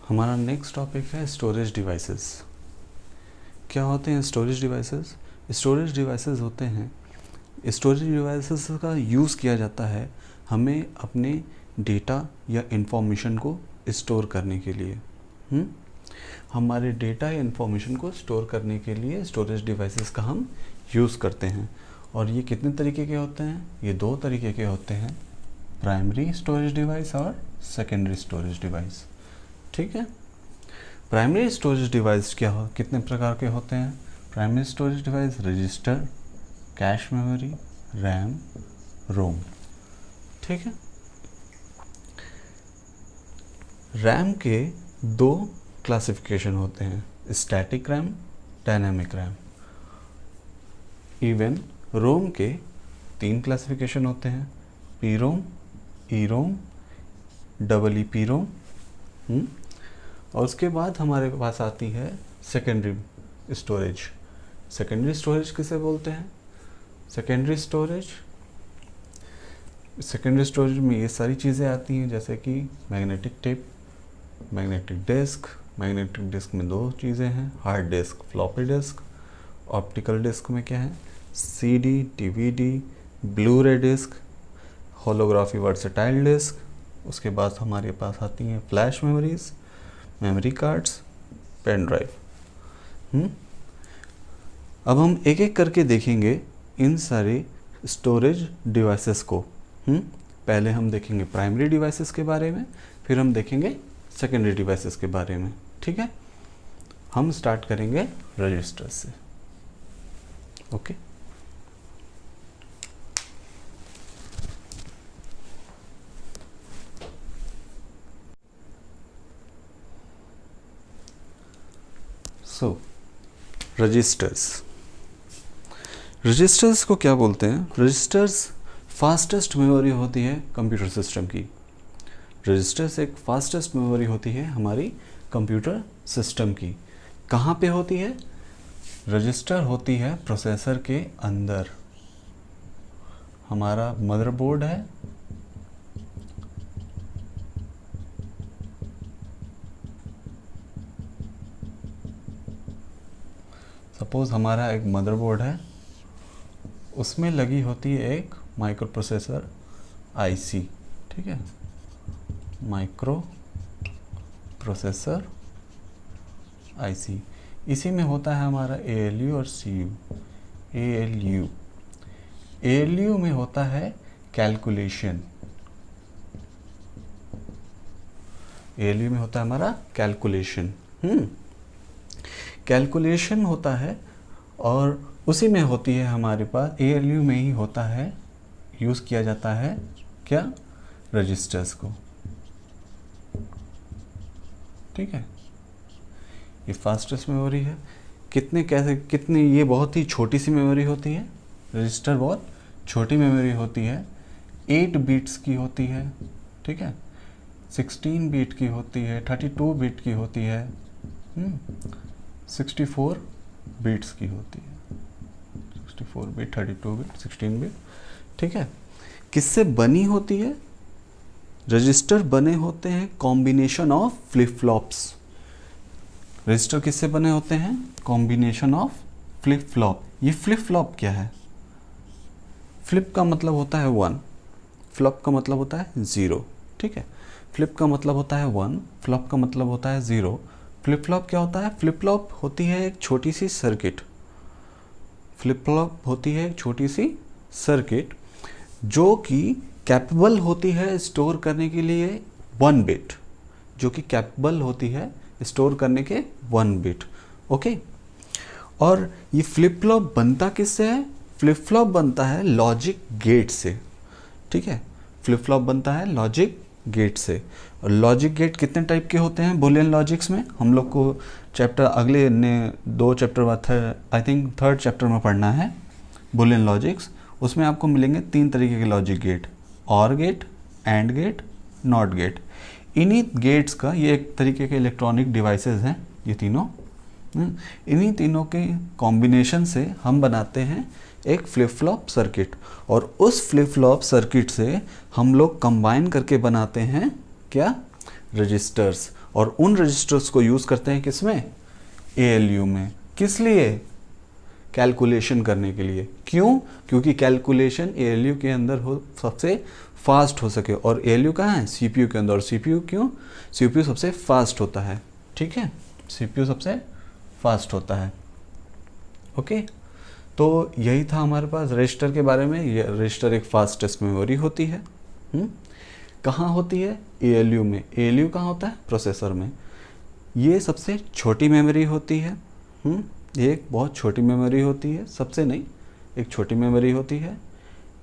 हमारा next topic है storage devices. क्या होते हैं स्टोरेज डिवाइसेस? स्टोरेज डिवाइसेस होते हैं, स्टोरेज डिवाइसेस का यूज़ किया जाता है हमें अपने डेटा या इंफॉर्मेशन को स्टोर करने के लिए। हमारे डेटा या इंफॉर्मेशन को स्टोर करने के लिए स्टोरेज डिवाइसेस का हम यूज़ करते हैं। और ये कितने तरीके के होते हैं? ये दो तरीके के होते हैं, प्राइमरी स्टोरेज डिवाइस और सेकेंडरी स्टोरेज डिवाइस। ठीक है, प्राइमरी स्टोरेज डिवाइस कितने प्रकार के होते हैं? Primary storage device register, cache memory, RAM, ROM. ठीक है, रैम के दो क्लासिफिकेशन होते हैं, static RAM, dynamic RAM. Even ROM के तीन क्लासिफिकेशन होते हैं, P ROM, E ROM, double E P ROM. और उसके बाद हमारे पास आती है सेकेंडरी स्टोरेज। सेकेंडरी स्टोरेज किसे बोलते हैं? सेकेंडरी स्टोरेज में ये सारी चीज़ें आती हैं, जैसे कि magnetic tape, magnetic disk. Magnetic disk में दो चीज़ें हैं, hard disk, floppy disk. Optical disc में क्या है? CD, DVD, blu ray disc, holography versatile disc. उसके बाद हमारे पास आती हैं flash memories, memory cards, pen drive. अब हम एक एक करके देखेंगे इन सारे स्टोरेज डिवाइसेस को। पहले हम देखेंगे प्राइमरी डिवाइसेस के बारे में, फिर हम देखेंगे सेकेंडरी डिवाइसेस के बारे में। ठीक है, हम स्टार्ट करेंगे रजिस्टर से। ओके, सो रजिस्टर्स को क्या बोलते हैं? रजिस्टर्स फास्टेस्ट मेमोरी होती है कंप्यूटर सिस्टम की। रजिस्टर्स एक फास्टेस्ट मेमोरी होती है हमारी कंप्यूटर सिस्टम की। कहाँ पे होती है? रजिस्टर होती है प्रोसेसर के अंदर। हमारा मदरबोर्ड है, सपोज हमारा एक मदरबोर्ड है, उसमें लगी होती है एक माइक्रो प्रोसेसर आईसी। ठीक है, माइक्रो प्रोसेसर आईसी। इसी में होता है हमारा एएलयू और सीयू। एएलयू में होता है कैलकुलेशन। एएलयू में होता है हमारा कैलकुलेशन। कैलकुलेशन होता है, और उसी में होती है हमारे पास, एएलयू में ही होता है, यूज़ किया जाता है क्या? रजिस्टर्स को। ठीक है, ये फास्टेस्ट मेमोरी है। कितनी ये बहुत ही छोटी सी मेमोरी होती है। रजिस्टर बहुत छोटी मेमोरी होती है, 8 बिट्स की होती है। ठीक है, 16 बिट की होती है, 32 बिट की होती है, 64 बिट्स की होती है। 64 बिट, 32 बिट, 16 बिट। ठीक है, किससे बनी होती है? रजिस्टर बने होते हैं combination of flip flops. Register किससे बने होते हैं? Combination of flip flop. ये फ्लिप फ्लॉप क्या है? फ्लिप का मतलब होता है 1, फ्लॉप का मतलब होता है 0। ठीक है, फ्लिप का मतलब होता है 1, फ्लॉप का मतलब होता है 0। फ्लिप फ्लॉप क्या होता है? फ्लिप फ्लॉप होती है एक छोटी सी सर्किट। फ्लिप फ्लॉप होती है एक छोटी सी सर्किट जो कि कैपेबल होती है स्टोर करने के लिए 1 बिट, जो कि कैपेबल होती है स्टोर करने के 1 बिट। ओके, और ये फ्लिप फ्लॉप बनता किससे है? फ्लिप फ्लॉप बनता है लॉजिक गेट से। ठीक है, फ्लिप फ्लॉप बनता है लॉजिक गेट से। और लॉजिक गेट कितने टाइप के होते हैं बुलियन लॉजिक्स में? हम लोग को चैप्टर अगले ने 2 चैप्टर बाद आई थिंक 3rd चैप्टर में पढ़ना है बुलियन लॉजिक्स। उसमें आपको मिलेंगे 3 तरीके के logic gate, or gate, and gate, not gate. इन्हीं गेट्स का, ये एक तरीके के इलेक्ट्रॉनिक डिवाइसेस हैं ये तीनों। इन्हीं तीनों के कॉम्बिनेशन से हम बनाते हैं एक फ्लिप फ्लॉप सर्किट, और उस फ्लिप फ्लॉप सर्किट से हम लोग कंबाइन करके बनाते हैं क्या? रजिस्टर्स। और उन रजिस्टर्स को यूज़ करते हैं किसमें, ALU में। किस लिए, कैलकुलेशन करने के लिए। क्यों, क्योंकि कैलकुलेशन ALU के अंदर हो सबसे फास्ट हो सके, और ALU कहाँ है, CPU के अंदर। और CPU क्यों, CPU सबसे फास्ट होता है, ठीक है, CPU सबसे फास्ट होता है। ओके, तो यही था हमारे पास रजिस्टर के बारे में। ये रजिस्टर एक फास्टेस्ट मेमोरी होती है। कहाँ होती है, ALU में। ALU कहाँ होता है, प्रोसेसर में। ये सबसे छोटी मेमोरी होती है। ये एक बहुत छोटी मेमोरी होती है, सबसे नहीं, एक छोटी मेमोरी होती है।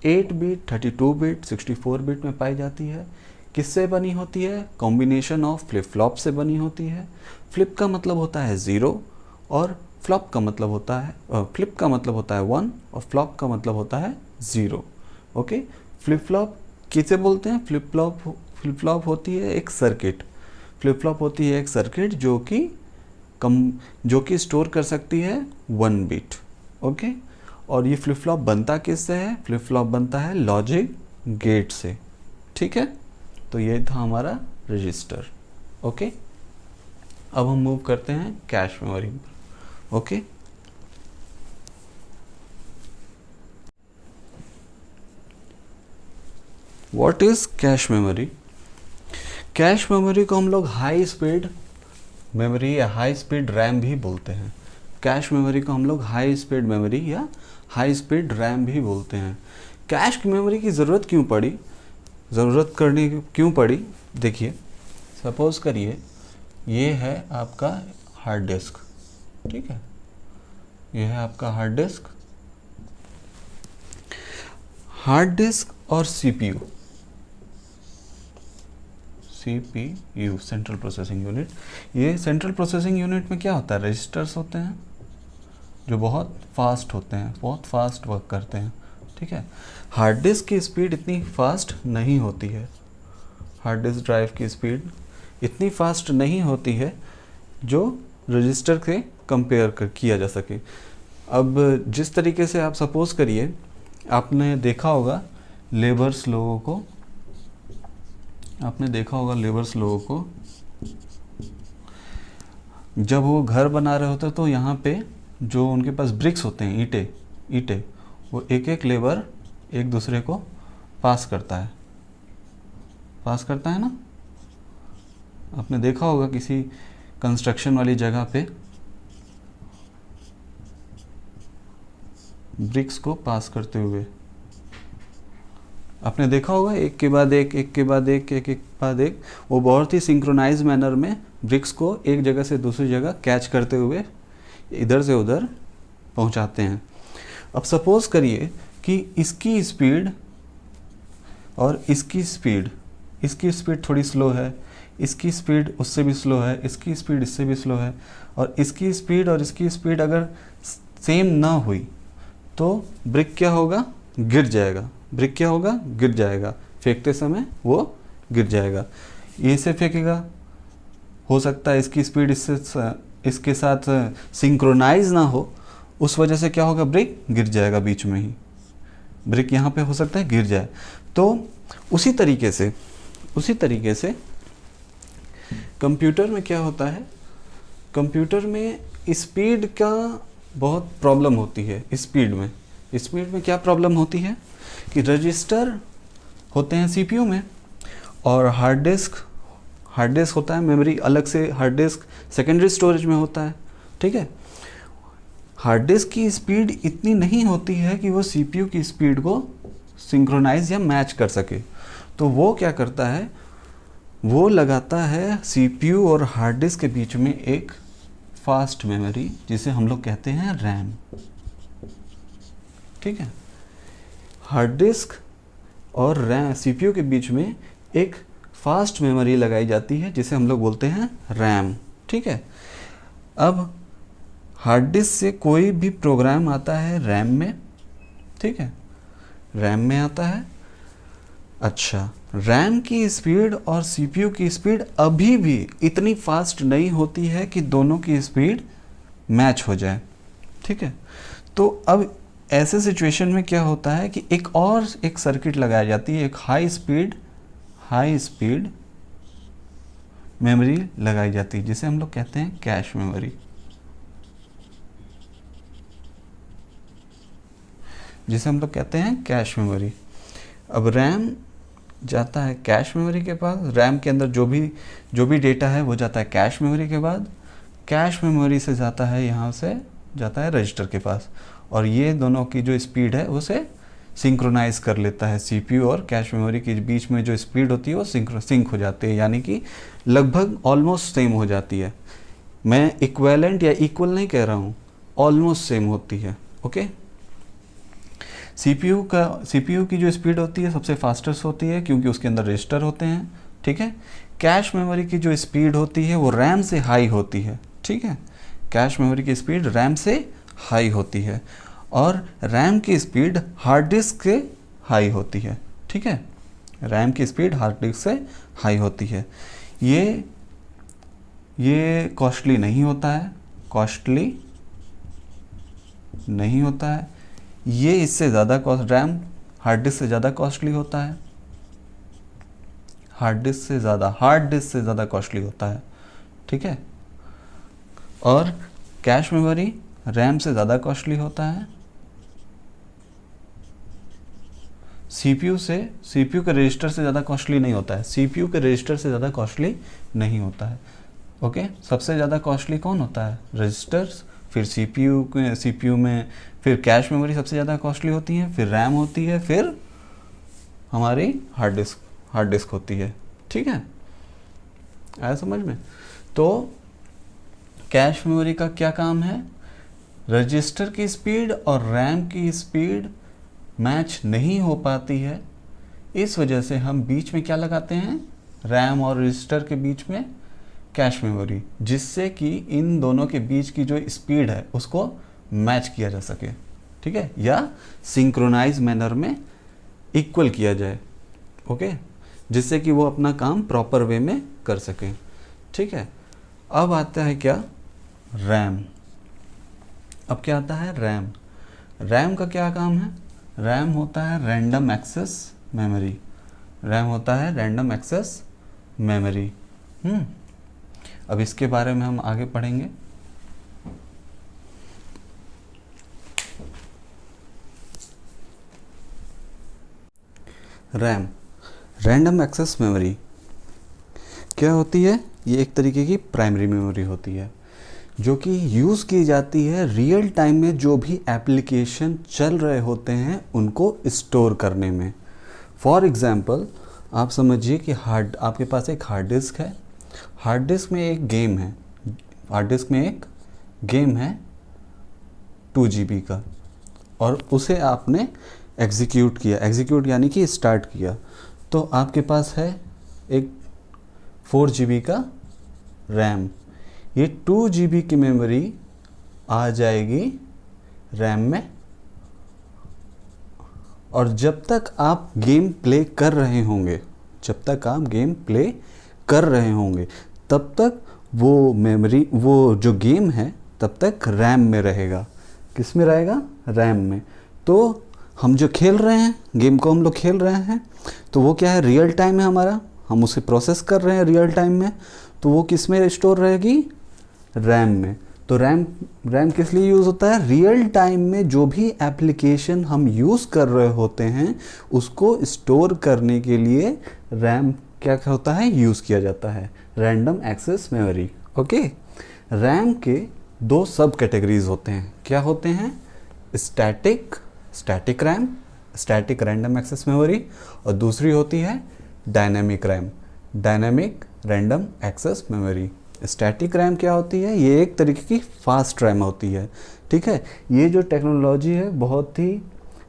8 बिट, 32 बिट, 64 बिट में पाई जाती है। किससे बनी होती है, कॉम्बिनेशन ऑफ फ्लिप फ्लॉप से बनी होती है। फ्लिप का मतलब होता है 0 और फ्लॉप का मतलब होता है, फ्लिप का मतलब होता है 1 और फ्लॉप का मतलब होता है 0। ओके, फ्लिप फ्लॉप किसे बोलते हैं, फ्लिप फ्लॉप होती है एक सर्किट। फ्लिप फ्लॉप होती है एक सर्किट जो कि स्टोर कर सकती है 1 बिट। ओके, और ये फ्लिप फ्लॉप बनता किससे है, फ्लिप फ्लॉप बनता है लॉजिक गेट से। ठीक है, तो ये था हमारा रजिस्टर। ओके, अब हम मूव करते हैं कैश मेमोरी पर। Okay, what is cache memory. Cache memory को हम लोग हाई स्पीड मेमोरी या हाई स्पीड रैम भी बोलते हैं। कैश मेमोरी को हम लोग हाई स्पीड मेमोरी या हाई स्पीड रैम भी बोलते हैं। कैश मेमोरी की ज़रूरत क्यों पड़ी, देखिए, सपोज करिए ये है आपका हार्ड डिस्क, ठीक है, ये है आपका हार्ड डिस्क और CPU सेंट्रल प्रोसेसिंग यूनिट। ये सेंट्रल प्रोसेसिंग यूनिट में क्या होता है, रजिस्टर्स होते हैं जो बहुत फास्ट होते हैं, बहुत फास्ट वर्क करते हैं। ठीक है, हार्ड डिस्क की स्पीड इतनी फास्ट नहीं होती है, हार्ड डिस्क ड्राइव की स्पीड इतनी फास्ट नहीं होती है जो रजिस्टर से कंपेयर किया जा सके। अब जिस तरीके से आप सपोज करिए, आपने देखा होगा लेबर्स लोगों को, जब वो घर बना रहे होते तो यहाँ पे जो उनके पास ब्रिक्स होते हैं, ईंटें, वो एक एक लेबर एक दूसरे को पास करता है ना। आपने देखा होगा किसी कंस्ट्रक्शन वाली जगह पे ब्रिक्स को पास करते हुए आपने देखा होगा, एक के बाद एक, वो बहुत ही सिंक्रोनाइज मैनर में ब्रिक्स को एक जगह से दूसरी जगह कैच करते हुए इधर से उधर पहुंचाते हैं। अब सपोज करिए कि इसकी स्पीड और इसकी स्पीड थोड़ी स्लो है, इसकी स्पीड उससे भी स्लो है, इसकी स्पीड इससे भी स्लो है, और इसकी स्पीड और इसकी स्पीड अगर सेम ना हुई तो ब्रिक क्या होगा, गिर जाएगा, फेंकते समय वो गिर जाएगा। ये से फेंकेगा, हो सकता है इसकी स्पीड इसके साथ सिंक्रोनाइज ना हो, उस वजह से क्या होगा, ब्रिक गिर जाएगा, बीच में ही ब्रिक यहाँ पे हो सकता है गिर जाए। तो उसी तरीके से कंप्यूटर में क्या होता है, कंप्यूटर में स्पीड का बहुत प्रॉब्लम होती है। स्पीड में क्या प्रॉब्लम होती है कि रजिस्टर होते हैं CPU में, और हार्ड डिस्क होता है मेमोरी अलग से, हार्ड डिस्क सेकेंडरी स्टोरेज में होता है। ठीक है, हार्ड डिस्क की स्पीड इतनी नहीं होती है कि वो CPU की स्पीड को सिंक्रोनाइज या मैच कर सके। तो वो क्या करता है, वो लगाता है CPU और हार्ड डिस्क के बीच में एक फास्ट मेमोरी, जिसे हम लोग कहते हैं रैम। ठीक है, हार्ड डिस्क और रैम CPU के बीच में एक फास्ट मेमोरी लगाई जाती है जिसे हम लोग बोलते हैं रैम। ठीक है, अब हार्ड डिस्क से कोई भी प्रोग्राम आता है रैम में, ठीक है, रैम में आता है। अच्छा, रैम की स्पीड और CPU की स्पीड अभी भी इतनी फास्ट नहीं होती है कि दोनों की स्पीड मैच हो जाए। ठीक है, तो अब ऐसे सिचुएशन में क्या होता है कि एक सर्किट लगाई जाती है, एक हाई स्पीड मेमोरी लगाई जाती है, जिसे हम लोग कहते हैं कैश मेमोरी, जिसे हम लोग कहते हैं कैश मेमोरी। अब रैम जाता है कैश मेमोरी के पास, रैम के अंदर जो भी डेटा है वो जाता है कैश मेमोरी के बाद, कैश मेमोरी से जाता है, यहाँ से जाता है रजिस्टर के पास, और ये दोनों की जो स्पीड है उसे सिंक्रोनाइज कर लेता है। सीपीयू और कैश मेमोरी के बीच में जो स्पीड होती है वो सिंक हो जाती है, यानी कि लगभग ऑलमोस्ट सेम हो जाती है। मैं इक्वेलेंट या इक्वल नहीं कह रहा हूँ, ऑलमोस्ट सेम होती है। ओके, सीपीयू की जो स्पीड होती है सबसे फास्टेस्ट होती है, क्योंकि उसके अंदर रजिस्टर होते हैं। ठीक है, कैश मेमोरी की जो स्पीड होती है वो रैम से हाई होती है। ठीक है, कैश मेमोरी की स्पीड रैम से हाई होती है, और रैम की स्पीड हार्ड डिस्क से हाई होती है। ठीक है, रैम की स्पीड हार्ड डिस्क से हाई होती है। ये कॉस्टली नहीं होता है, कॉस्टली नहीं होता है। ये इससे ज़्यादा कॉस्ट, रैम हार्ड डिस्क से ज़्यादा कॉस्टली होता है, हार्ड डिस्क से ज़्यादा कॉस्टली होता है। ठीक है, और कैश मेमोरी रैम से ज़्यादा कॉस्टली होता है। सीपीयू के रजिस्टर से ज़्यादा कॉस्टली नहीं होता है, सीपीयू के रजिस्टर से ज़्यादा कॉस्टली नहीं होता है। ओके, सबसे ज़्यादा कॉस्टली कौन होता है? रजिस्टर्स, फिर सीपीयू में फिर कैश मेमोरी सबसे ज़्यादा कॉस्टली होती है, फिर रैम होती है, फिर हमारी हार्ड डिस्क होती है। ठीक है, आया समझ में? तो कैश मेमोरी का क्या काम है? रजिस्टर की स्पीड और रैम की स्पीड मैच नहीं हो पाती है, इस वजह से हम बीच में क्या लगाते हैं? रैम और रजिस्टर के बीच में कैश मेमोरी, जिससे कि इन दोनों के बीच की जो स्पीड है उसको मैच किया जा सके। ठीक है, या सिंक्रोनाइज मैनर में इक्वल किया जाए। ओके, जिससे कि वो अपना काम प्रॉपर वे में कर सकें। ठीक है, अब आता है क्या? रैम। अब क्या आता है? रैम। रैम का क्या काम है? रैम होता है रैंडम एक्सेस मेमोरी। रैम होता है रैंडम एक्सेस मेमोरी। अब इसके बारे में हम आगे पढ़ेंगे। रैम, रैंडम एक्सेस मेमोरी क्या होती है? ये एक तरीके की प्राइमरी मेमोरी होती है, जो कि यूज़ की जाती है रियल टाइम में जो भी एप्लीकेशन चल रहे होते हैं उनको स्टोर करने में। फॉर एग्ज़ाम्पल, आप समझिए कि आपके पास एक हार्ड डिस्क है, हार्ड डिस्क में एक गेम है, हार्ड डिस्क में एक गेम है 2 GB का, और उसे आपने एग्जीक्यूट यानी कि स्टार्ट किया, तो आपके पास है एक 4 GB का रैम। ये 2 GB की मेमोरी आ जाएगी रैम में, और जब तक आप गेम प्ले कर रहे होंगे, तब तक वो मेमोरी, वो जो गेम है तब तक रैम में रहेगा। किस में रहेगा? रैम में। तो हम जो खेल रहे हैं, गेम को हम लोग खेल रहे हैं, तो वो क्या है? रियल टाइम है हमारा, हम उसे प्रोसेस कर रहे हैं रियल टाइम में, तो वो किस में स्टोर रहेगी? रैम में। तो रैम किस लिए यूज़ होता है? रियल टाइम में जो भी एप्लीकेशन हम यूज़ कर रहे होते हैं उसको स्टोर करने के लिए रैम क्या होता है? यूज़ किया जाता है, random access memory. Okay, RAM के 2 सब कैटेगरीज होते हैं। क्या होते हैं? Static RAM, static random access memory, और दूसरी होती है dynamic RAM, dynamic random access memory. Static RAM क्या होती है? ये एक तरीके की फास्ट रैम होती है। ठीक है, ये जो टेक्नोलॉजी है बहुत ही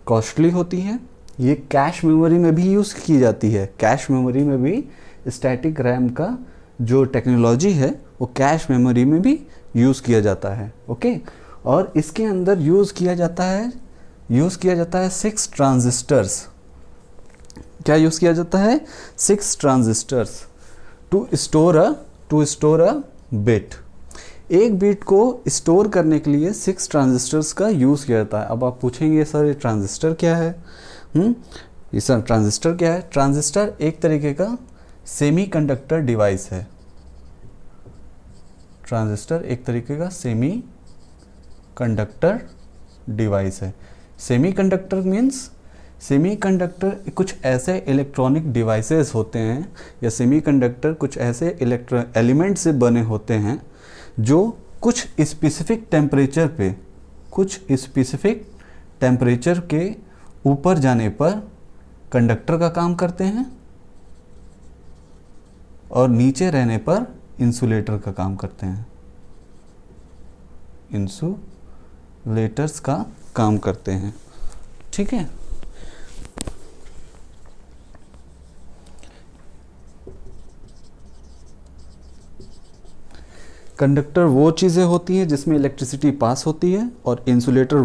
कॉस्टली होती है, ये कैश मेमोरी में भी यूज़ की जाती है। कैश मेमोरी में भी स्टैटिक रैम का जो टेक्नोलॉजी है वो कैश मेमोरी में भी यूज़ किया जाता है। ओके, और इसके अंदर यूज़ किया जाता है 6 ट्रांजिस्टर्स। क्या यूज़ किया जाता है? 6 transistors to store a bit. एक बिट को स्टोर करने के लिए 6 ट्रांजिस्टर्स का यूज़ किया जाता है। अब आप पूछेंगे सर ये ट्रांजिस्टर क्या है? ये सर ट्रांजिस्टर क्या है? ट्रांजिस्टर एक तरीके का सेमीकंडक्टर डिवाइस है। ट्रांजिस्टर एक तरीके का सेमी कंडक्टर डिवाइस है। सेमी कंडक्टर मीन्स सेमीकंडक्टर कुछ ऐसे इलेक्ट्रॉनिक डिवाइसेस होते हैं, या सेमीकंडक्टर कुछ ऐसे एलिमेंट से बने होते हैं जो कुछ स्पेसिफिक टेम्परेचर के ऊपर जाने पर कंडक्टर का काम करते हैं और नीचे रहने पर इंसुलेटर का काम करते हैं, इंसुलेटर्स का काम करते हैं। ठीक है, कंडक्टर वो चीज़ें होती हैं जिसमें इलेक्ट्रिसिटी पास होती है, और इंसुलेटर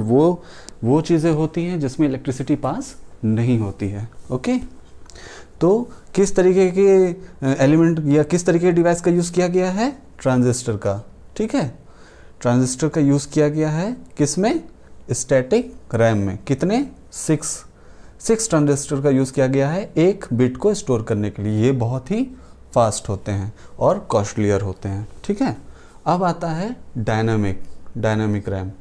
वो चीज़ें होती हैं जिसमें इलेक्ट्रिसिटी पास नहीं होती है। ओके, तो किस तरीके के एलिमेंट या किस तरीके के डिवाइस का यूज़ किया गया है? ट्रांजिस्टर का। ठीक है, ट्रांजिस्टर का यूज़ किया गया है किसमें? स्टैटिक रैम में। कितने? 6 ट्रांजिस्टर का यूज़ किया गया है एक बिट को स्टोर करने के लिए। ये बहुत ही फास्ट होते हैं और कॉस्टलियर होते हैं। ठीक है, अब आता है डायनामिक रैम।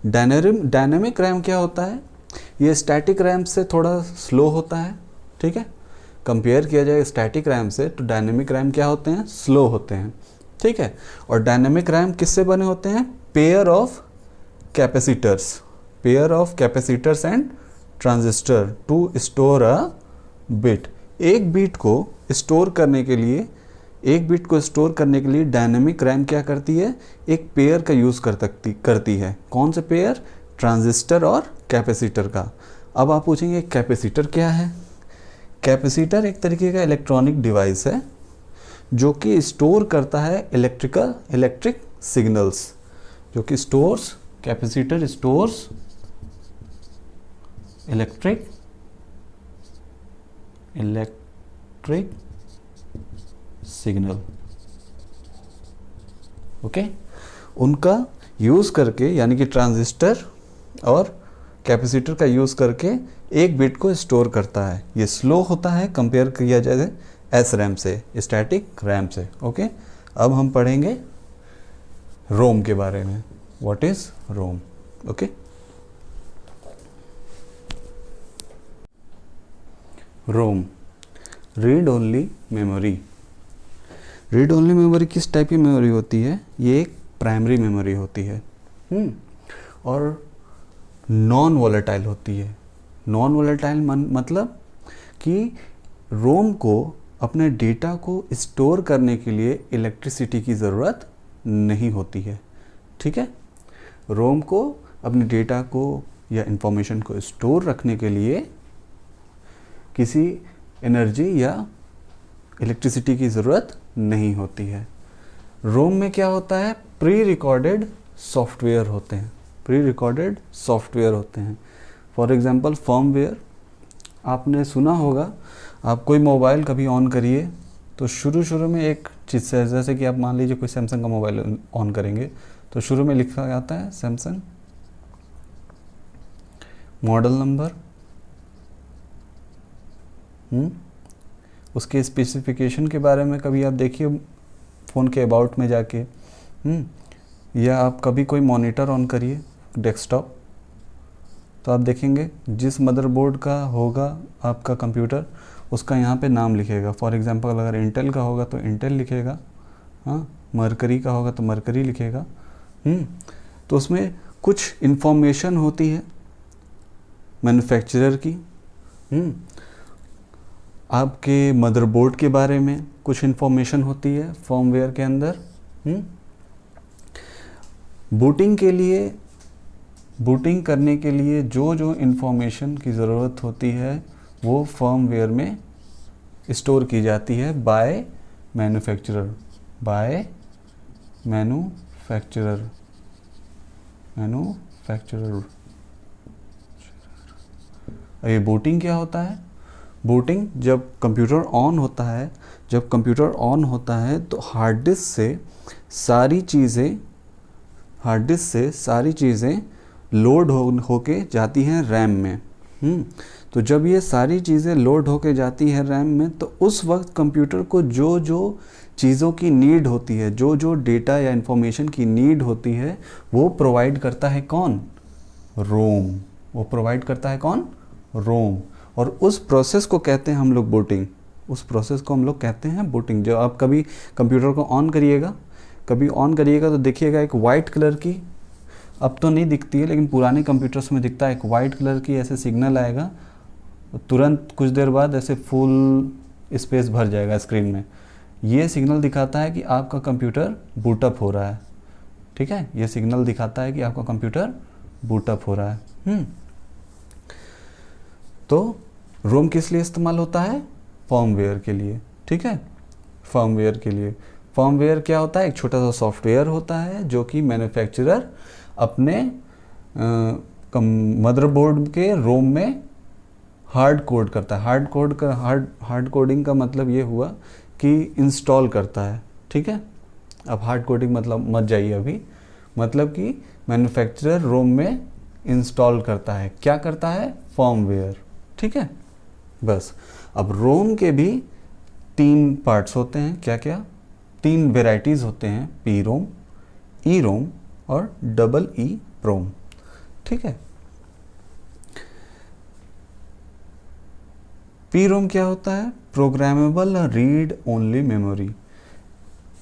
डायनामिक रैम क्या होता है? ये स्टैटिक रैम से थोड़ा स्लो होता है। ठीक है, कंपेयर किया जाए स्टैटिक रैम से तो डायनामिक रैम क्या होते हैं? स्लो होते हैं। ठीक है, और डायनामिक रैम किससे बने होते हैं? Pair of capacitors and transistor to store a bit. एक बिट को स्टोर करने के लिए डायनामिक रैम क्या करती है? एक पेयर का यूज़ करती है। कौन से पेयर? ट्रांजिस्टर और कैपेसिटर का। अब आप पूछेंगे कैपेसिटर क्या है? कैपेसिटर एक तरीके का इलेक्ट्रॉनिक डिवाइस है जो कि स्टोर करता है इलेक्ट्रिक सिग्नल्स, जो कि capacitor stores electric signal. Okay, उनका यूज़ करके, यानी कि ट्रांजिस्टर और कैपेसिटर का यूज़ करके एक बिट को स्टोर करता है। ये स्लो होता है कंपेयर किया जाए एस रैम से, स्टैटिक रैम से। ओके, अब हम पढ़ेंगे रोम के बारे में। What is ROM? Okay, ROM read only memory. Read only memory किस टाइप की मेमोरी होती है? ये एक प्राइमरी मेमोरी होती है और नॉन वोलेटाइल होती है। नॉन वोलेटाइल मतलब कि रोम को अपने डेटा को स्टोर करने के लिए इलेक्ट्रिसिटी की ज़रूरत नहीं होती है। ठीक है, रोम को अपने डेटा को या इंफॉर्मेशन को स्टोर रखने के लिए किसी एनर्जी या इलेक्ट्रिसिटी की ज़रूरत नहीं होती है। रोम में क्या होता है? प्री रिकॉर्डेड सॉफ्टवेयर होते हैं। For example firmware. आपने सुना होगा, आप कोई मोबाइल कभी ऑन करिए तो शुरू में एक चीज़ से, जैसे कि आप मान लीजिए कोई सैमसंग का मोबाइल ऑन करेंगे तो शुरू में लिखा जाता है सैमसंग, मॉडल नंबर, उसके स्पेसिफिकेशन के बारे में कभी आप देखिए फ़ोन के अबाउट में जाके, या आप कभी कोई मॉनिटर ऑन करिए डेस्कटॉप, तो आप देखेंगे जिस मदरबोर्ड का होगा आपका कंप्यूटर, उसका यहाँ पे नाम लिखेगा। फॉर एग्जांपल अगर इंटेल का होगा तो इंटेल लिखेगा, मरकरी का होगा तो मरकरी लिखेगा। तो उसमें कुछ इन्फॉर्मेशन होती है मैन्युफैक्चरर की, आपके मदरबोर्ड के बारे में कुछ इन्फॉर्मेशन होती है फर्मवेयर के अंदर। बूटिंग करने के लिए जो इन्फॉर्मेशन की ज़रूरत होती है वो फर्मवेयर में स्टोर की जाती है बाय मैन्युफैक्चरर। ये बूटिंग क्या होता है? बूटिंग जब कंप्यूटर ऑन होता है तो हार्ड डिस्क से सारी चीज़ें लोड होके जाती हैं रैम में। तो जब ये सारी चीज़ें लोड होके जाती है रैम में, तो उस वक्त कंप्यूटर को जो जो चीज़ों की नीड होती है, जो जो डेटा या इंफॉर्मेशन की नीड होती है, वो प्रोवाइड करता है कौन? रोम। वो प्रोवाइड करता है कौन? रोम। और उस प्रोसेस को कहते हैं हम लोग बूटिंग। उस प्रोसेस को हम लोग कहते हैं बूटिंग। जब आप कभी कंप्यूटर को ऑन करिएगा, तो देखिएगा एक वाइट कलर की, अब तो नहीं दिखती है लेकिन पुराने कंप्यूटर्स में दिखता है, एक वाइट कलर की ऐसे सिग्नल आएगा, तुरंत कुछ देर बाद ऐसे फुल स्पेस भर जाएगा स्क्रीन में। ये सिग्नल दिखाता है कि आपका कंप्यूटर बूटअप हो रहा है। ठीक है, ये सिग्नल दिखाता है कि आपका कंप्यूटर बूटअप हो रहा है। तो रोम किस लिए इस्तेमाल होता है? फर्मवेयर के लिए। ठीक है, फर्मवेयर के लिए। फर्मवेयर क्या होता है? एक छोटा सा सॉफ्टवेयर होता है जो कि मैन्युफैक्चरर अपने मदरबोर्ड के रोम में हार्ड कोड करता है। हार्ड कोडिंग का मतलब ये हुआ कि इंस्टॉल करता है। ठीक है, अब हार्ड कोडिंग मतलब मत जाइए अभी, मतलब कि मैन्युफैक्चरर रोम में इंस्टॉल करता है। क्या करता है? फर्मवेयर। ठीक है, बस। अब रोम के भी 3 पार्ट्स होते हैं। क्या क्या? 3 वेराइटीज़ होते हैं, पी रोम, ई रोम और डबल ई रोम। ठीक है, पी रोम क्या होता है? Programmable read only memory.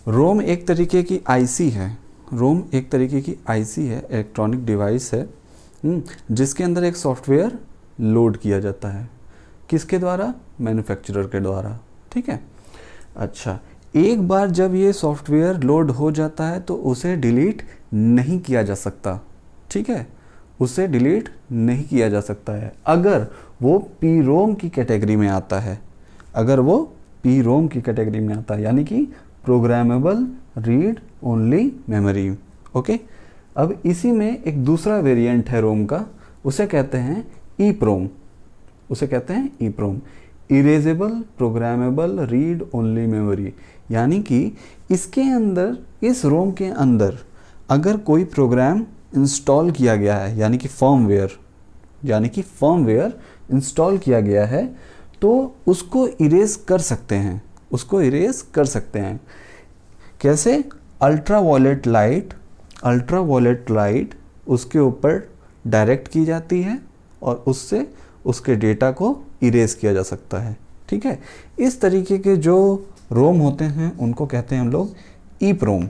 ROM एक तरीके की आईसी है। रोम एक तरीके की आईसी है, इलेक्ट्रॉनिक डिवाइस है, जिसके अंदर एक सॉफ्टवेयर लोड किया जाता है। किसके द्वारा? मैन्युफैक्चरर के द्वारा। ठीक है, अच्छा, एक बार जब ये सॉफ्टवेयर लोड हो जाता है तो उसे डिलीट नहीं किया जा सकता। ठीक है, उसे डिलीट नहीं किया जा सकता है अगर वो पी रोम की कैटेगरी में आता है। अगर वो पी रोम की कैटेगरी में आता है, यानी कि programmable read only memory. Okay, अब इसी में एक दूसरा वेरिएंट है रोम का, उसे कहते हैं ई प्रोम। उसे कहते हैं E PROM, erasable programmable read only memory. यानी कि इसके अंदर, इस रोम के अंदर अगर कोई प्रोग्राम इंस्टॉल किया गया है, यानी कि फर्मवेयर इंस्टॉल किया गया है, तो उसको इरेज कर सकते हैं। उसको इरेज कर सकते हैं कैसे? अल्ट्रावायलेट लाइट उसके ऊपर डायरेक्ट की जाती है और उससे उसके डेटा को इरेज किया जा सकता है। ठीक है, इस तरीके के जो रोम होते हैं उनको कहते हैं हम लोग ई प्रोम।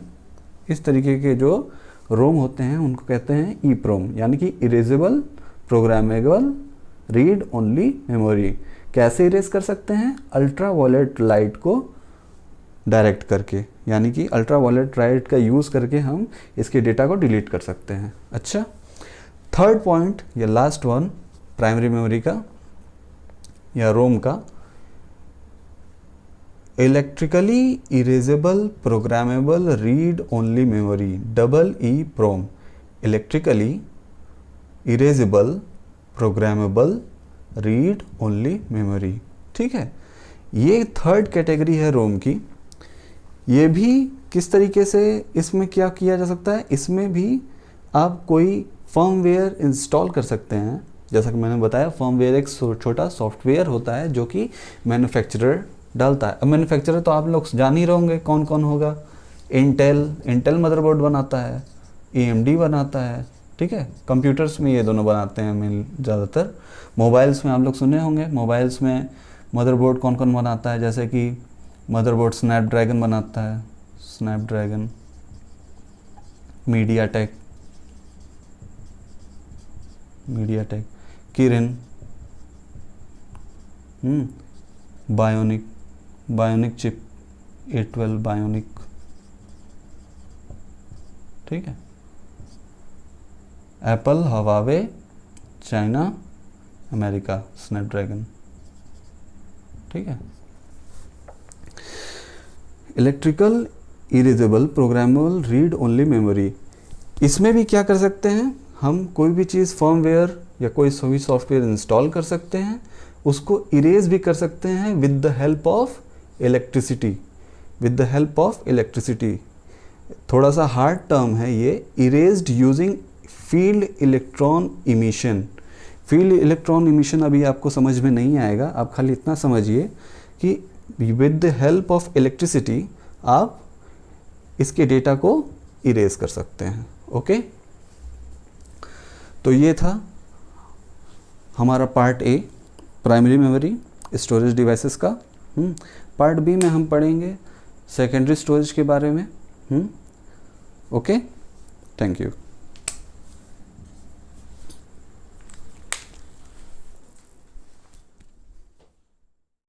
इस तरीके के जो रोम होते हैं उनको कहते हैं ई प्रोम, यानी कि erasable programmable read only memory. कैसे इरेज कर सकते हैं? अल्ट्रावायलेट लाइट को डायरेक्ट करके, यानी कि अल्ट्रावायलेट लाइट का यूज़ करके हम इसके डेटा को डिलीट कर सकते हैं। अच्छा, थर्ड पॉइंट या लास्ट वन प्राइमरी मेमोरी का या रोम का, electrically erasable programmable read only memory, double E PROM. Electrically erasable programmable read only memory. ठीक है, ये थर्ड कैटेगरी है रोम की। ये भी किस तरीके से इसमें क्या किया जा सकता है? इसमें भी आप कोई फर्मवेयर इंस्टॉल कर सकते हैं। जैसा कि मैंने बताया, फर्मवेयर एक छोटा सॉफ्टवेयर होता है जो कि मैन्युफैक्चरर डालता है। अब मैन्युफैक्चरर तो आप लोग जान ही रहे होंगे कौन कौन होगा। इंटेल मदरबोर्ड बनाता है, AMD बनाता है। ठीक है, कंप्यूटर्स में ये दोनों बनाते हैं ज़्यादातर। मोबाइल्स में आप लोग सुने होंगे, मोबाइल्स में मदरबोर्ड कौन कौन बनाता है, जैसे कि मदरबोर्ड स्नैपड्रैगन बनाता है, Snapdragon, MediaTek, Kiren, bionic chip, A12 bionic. ठीक है, Apple, Huawei, China, America, Snapdragon. ठीक है, electrical erasable programmable read only memory. इसमें भी क्या कर सकते हैं हम? कोई भी चीज़ फर्मवेयर या कोई सभी सॉफ्टवेयर इंस्टॉल कर सकते हैं, उसको इरेज भी कर सकते हैं with the help of electricity. थोड़ा सा हार्ड टर्म है ये, erased using field electron emission. Field electron emission अभी आपको समझ में नहीं आएगा, आप खाली इतना समझिए कि with the help of electricity आप इसके डेटा को इरेज कर सकते हैं। ओके, तो ये था हमारा part A, primary memory storage devices का। पार्ट बी में हम पढ़ेंगे सेकेंडरी स्टोरेज के बारे में। Okay, thank you.